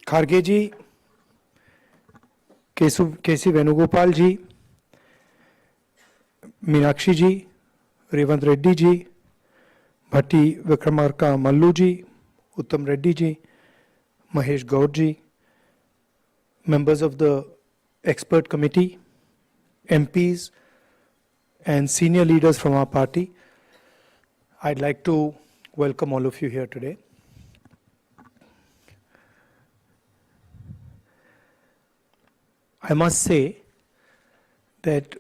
Kharge ji, K.C. Venugopal ji, Meenakshi ji, Revanth Reddy ji, Bhakti Mallu ji, Uttam Reddy ji, Mahesh Gaur ji, members of the expert committee, MPs and senior leaders from our party. I'd like to welcome all of you here today. I must say that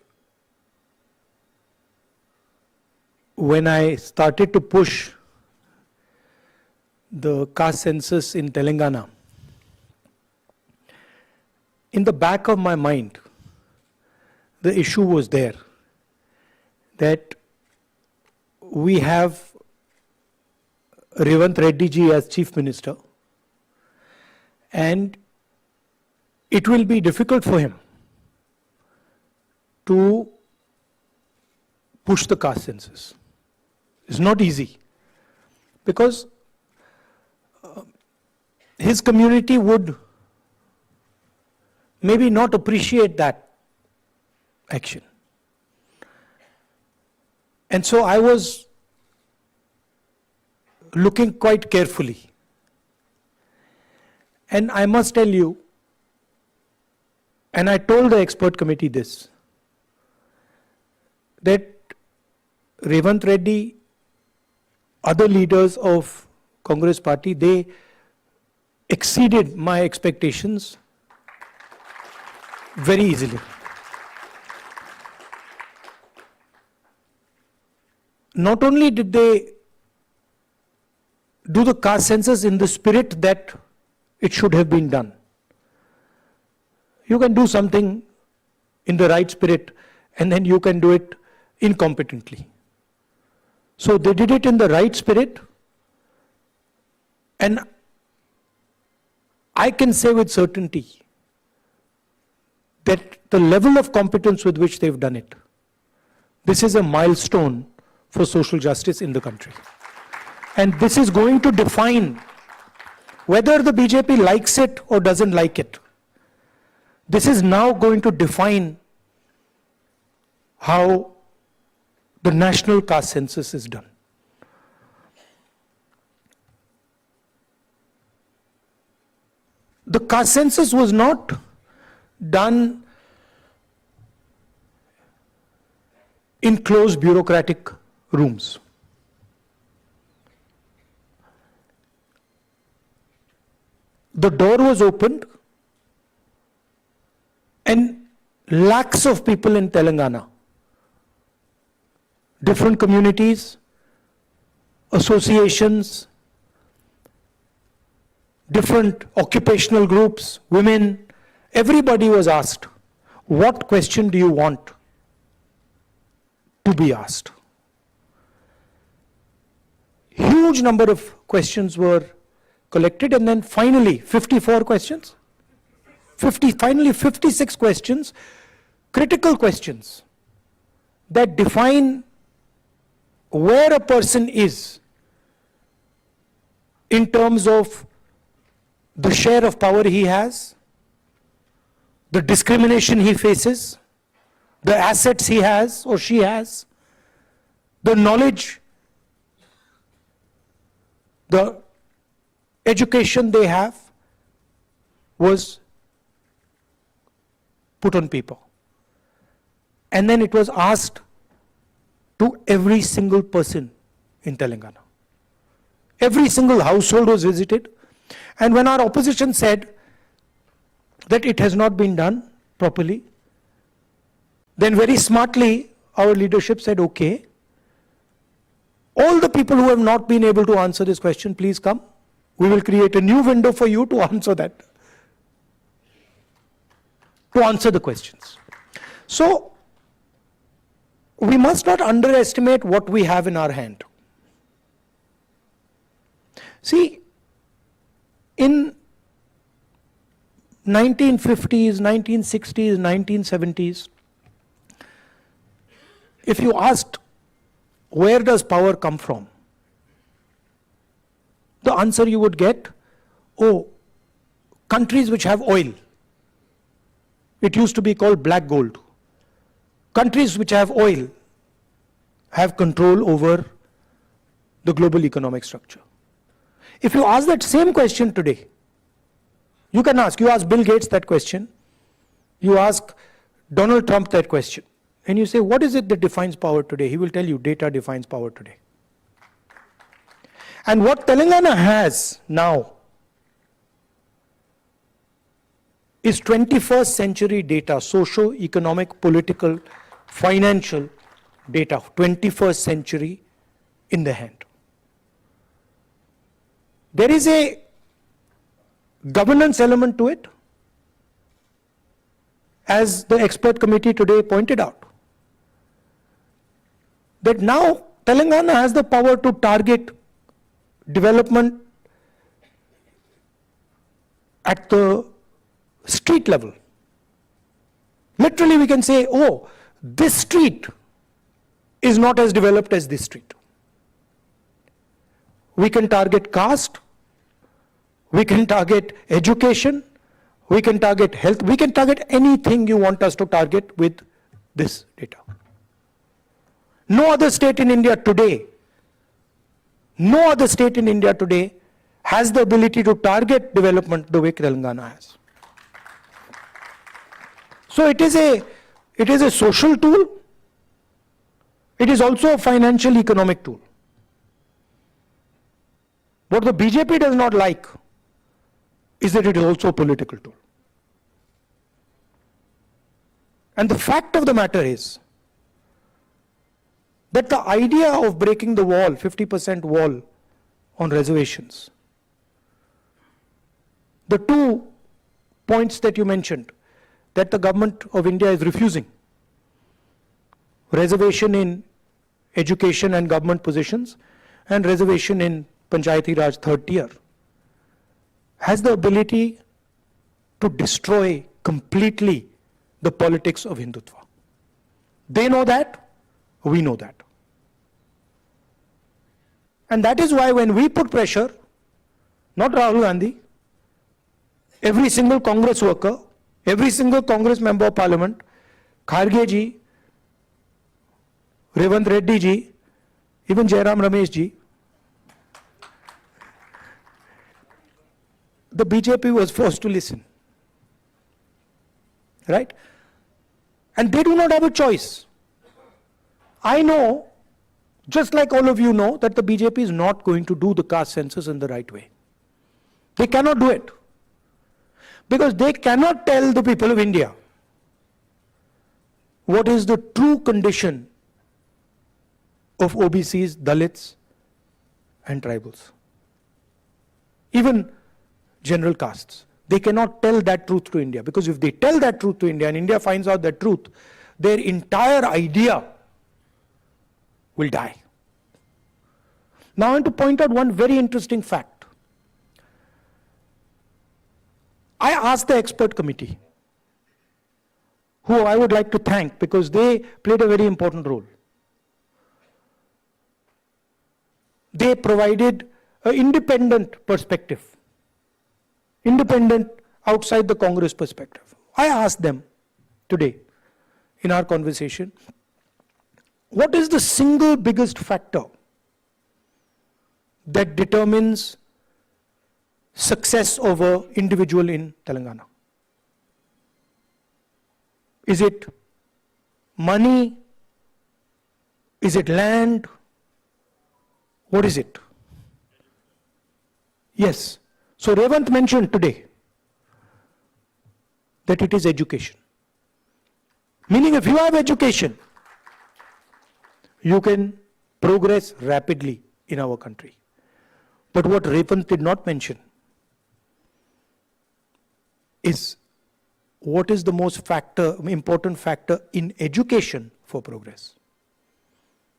when I started to push the caste census in Telangana, in the back of my mind, the issue was there that we have Revanth Reddy ji as Chief Minister, and it will be difficult for him to push the caste census. It's not easy because his community would maybe not appreciate that action. And so I was looking quite carefully. And I must tell you, and I told the expert committee this, that Revanth Reddy, other leaders of Congress party, they exceeded my expectations very easily. Not only did they do the caste census in the spirit that it should have been done. You can do something in the right spirit and then you can do it incompetently. So they did it in the right spirit, and I can say with certainty that the level of competence with which they've done it, this is a milestone for social justice in the country. And this is going to define whether the BJP likes it or doesn't like it. This is now going to define how the national caste census is done. The caste census was not done in closed bureaucratic rooms. The door was opened and lakhs of people in Telangana, different communities, associations, different occupational groups, women, everybody was asked, what question do you want to be asked? Huge number of questions were collected, and then finally 54 questions. Finally 56 questions, critical questions that define where a person is in terms of the share of power he has, the discrimination he faces, the assets he has or she has, the knowledge, the education they have was put on paper. And then it was asked to every single person in Telangana. Every single household was visited. And when our opposition said that it has not been done properly, then very smartly our leadership said, okay, all the people who have not been able to answer this question, please come. We will create a new window for you to answer that, to answer the questions. So, we must not underestimate what we have in our hand. See, in 1950s, 1960s, 1970s, if you asked, where does power come from? The answer you would get, oh, countries which have oil. It used to be called black gold. Countries which have oil have control over the global economic structure. If you ask that same question today, you ask Bill Gates that question, you ask Donald Trump that question, and you say, what is it that defines power today? He will tell you, data defines power today. And what Telangana has now is 21st century data, socio-economic, political, financial data, 21st century in the hand. There is a governance element to it, as the expert committee today pointed out, that now Telangana has the power to target development at the street level. Literally we can say, oh, this street is not as developed as this street. We can target caste, we can target education, we can target health, we can target anything you want us to target with this data. No other state in India today, has the ability to target development the way Telangana has. So it is a social tool, it is also a financial economic tool. What the BJP does not like is that it is also a political tool. And the fact of the matter is that the idea of breaking the wall, 50% wall on reservations, the 2 points that you mentioned, that the government of India is refusing, reservation in education and government positions and reservation in Panchayati Raj third tier, has the ability to destroy completely the politics of Hindutva. They know that, we know that. And that is why when we put pressure, not Rahul Gandhi, every single Congress worker, every single Congress member of Parliament, Kharge ji, Revanth Reddy ji, even Jairam Ramesh ji, the BJP was forced to listen. Right? And they do not have a choice. I know, just like all of you know, that the BJP is not going to do the caste census in the right way. They cannot do it. Because they cannot tell the people of India what is the true condition of OBCs, Dalits and tribals. Even general castes. They cannot tell that truth to India, because if they tell that truth to India and India finds out that truth, their entire idea will die. Now I want to point out one very interesting fact. I asked the expert committee, who I would like to thank because they played a very important role. They provided an independent perspective. Independent outside the Congress perspective. I asked them today in our conversation, what is the single biggest factor that determines success of an individual in Telangana? Is it money? Is it land? What is it? Yes. So Revanth mentioned today that it is education. Meaning if you have education, you can progress rapidly in our country. But what Revanth did not mention is what is the most important factor in education for progress.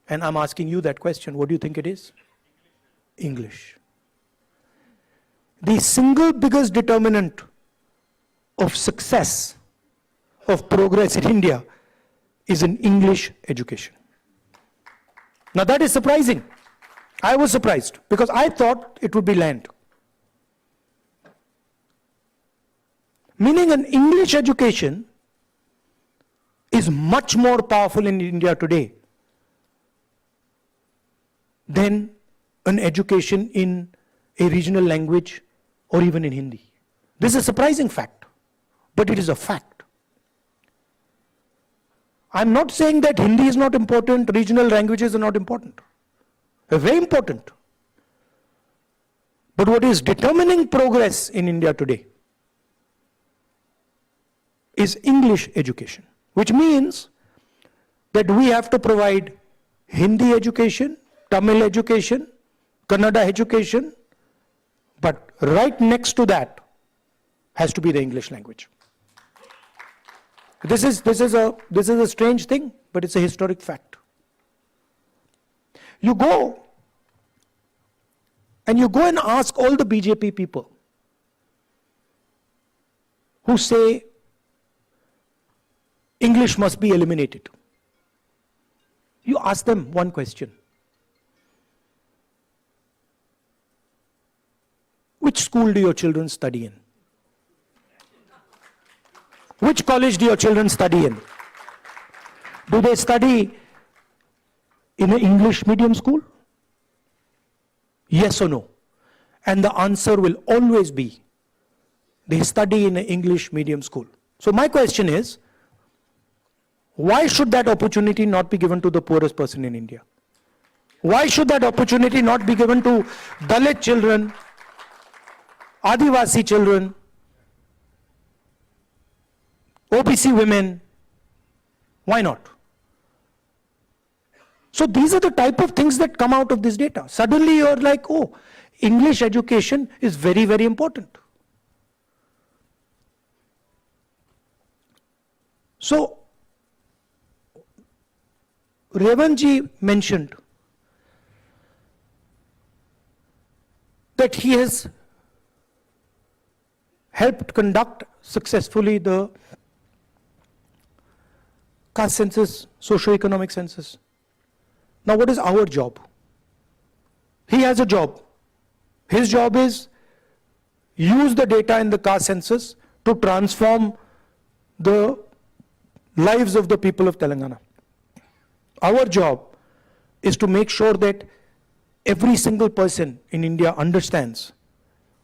And I'm asking you that question. What do you think it is? English. The single biggest determinant of success, of progress in India, is an English education. Now that is surprising. I was surprised because I thought it would be land. Meaning an English education is much more powerful in India today than an education in a regional language or even in Hindi. This is a surprising fact, but it is a fact. I'm not saying that Hindi is not important, regional languages are not important. They're very important. But what is determining progress in India today is English education, which means that we have to provide Hindi education, Tamil education, Kannada education, but right next to that has to be the English language. This is a strange thing, but it's a historic fact. You go and ask all the BJP people who say English must be eliminated. You ask them one question. Which school do your children study in? Which college do your children study in? Do they study in an English medium school? Yes or no? And the answer will always be, they study in an English medium school. So my question is, why should that opportunity not be given to the poorest person in India? Why should that opportunity not be given to Dalit children, Adivasi children, OBC women? Why not? So these are the type of things that come out of this data. Suddenly you're like, oh, English education is very, very important. So Revanth ji mentioned that he has helped conduct successfully the caste census, socio-economic census. Now what is our job? He has a job. His job is use the data in the caste census to transform the lives of the people of Telangana. Our job is to make sure that every single person in India understands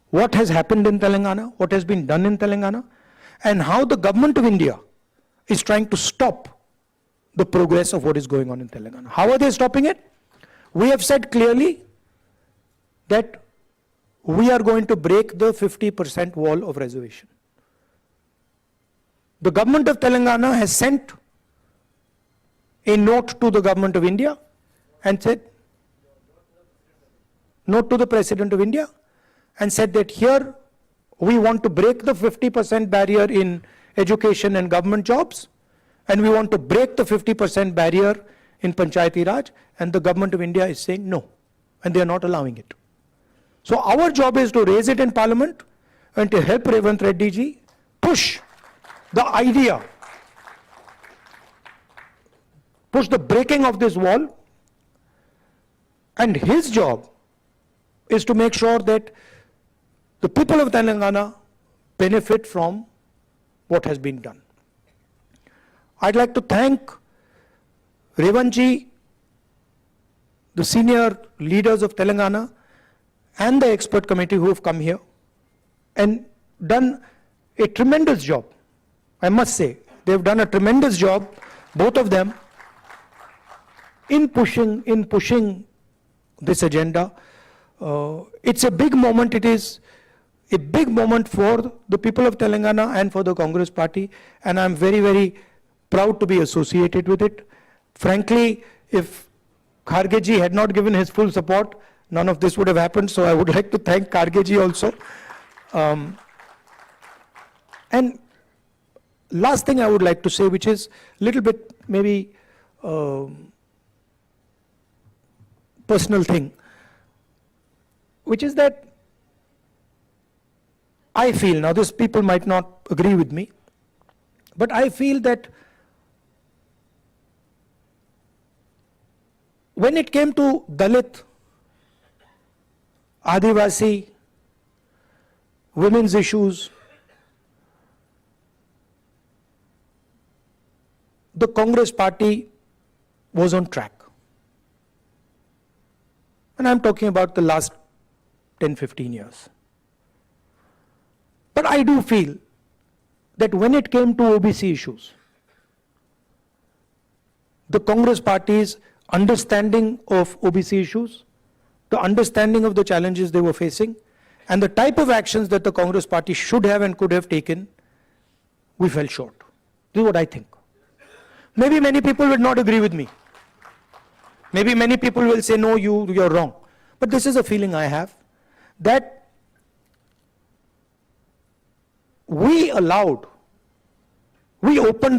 what has happened in Telangana, what has been done in Telangana, and how the government of India is trying to stop the progress of what is going on in Telangana. How are they stopping it? We have said clearly that we are going to break the 50% wall of reservation. The government of Telangana has sent a note to the government of India and said, note to the President of India, and said that here we want to break the 50% barrier in education and government jobs, and we want to break the 50% barrier in Panchayati Raj, and the government of India is saying no, and they are not allowing it. So our job is to raise it in Parliament and to help Revanth Reddy ji push the idea, push the breaking of this wall, and his job is to make sure that the people of Telangana benefit from what has been done. I'd like to thank Revanth ji, the senior leaders of Telangana, and the expert committee who have come here and done a tremendous job. I must say, they've done a tremendous job, both of them, in pushing this agenda. It's a big moment. It is a big moment for the people of Telangana and for the Congress party, and I'm very, very proud to be associated with it. Frankly, if Kharge ji had not given his full support, none of this would have happened. So I would like to thank Kharge ji also. And last thing I would like to say, which is a little bit maybe personal thing, which is that I feel, now this people might not agree with me, but I feel that when it came to Dalit, Adivasi, women's issues, the Congress party was on track. And I'm talking about the last 10-15 years. But I do feel that when it came to OBC issues, the Congress party's understanding of OBC issues, the understanding of the challenges they were facing, and the type of actions that the Congress party should have and could have taken, we fell short. This is what I think. Maybe many people will not agree with me. Maybe many people will say, no, you're wrong. But this is a feeling I have, that we opened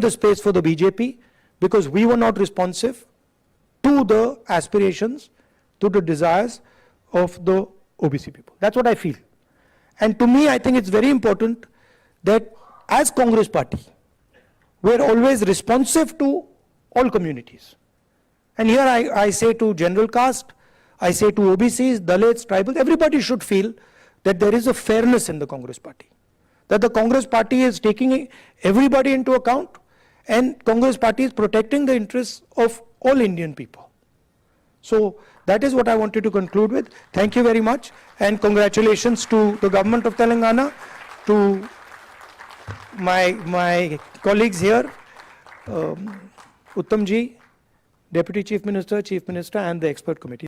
the space for the BJP because we were not responsive to the aspirations, to the desires of the OBC people. That's what I feel. And to me, I think it's very important that as Congress party, we're always responsive to all communities. And here I say to general caste, I say to OBCs, Dalits, tribals, everybody should feel that there is a fairness in the Congress party. That the Congress party is taking everybody into account, and Congress party is protecting the interests of all Indian people. So that is what I wanted to conclude with. Thank you very much, and congratulations to the government of Telangana, to my colleagues here, Uttamji, Deputy Chief Minister, and the expert committee.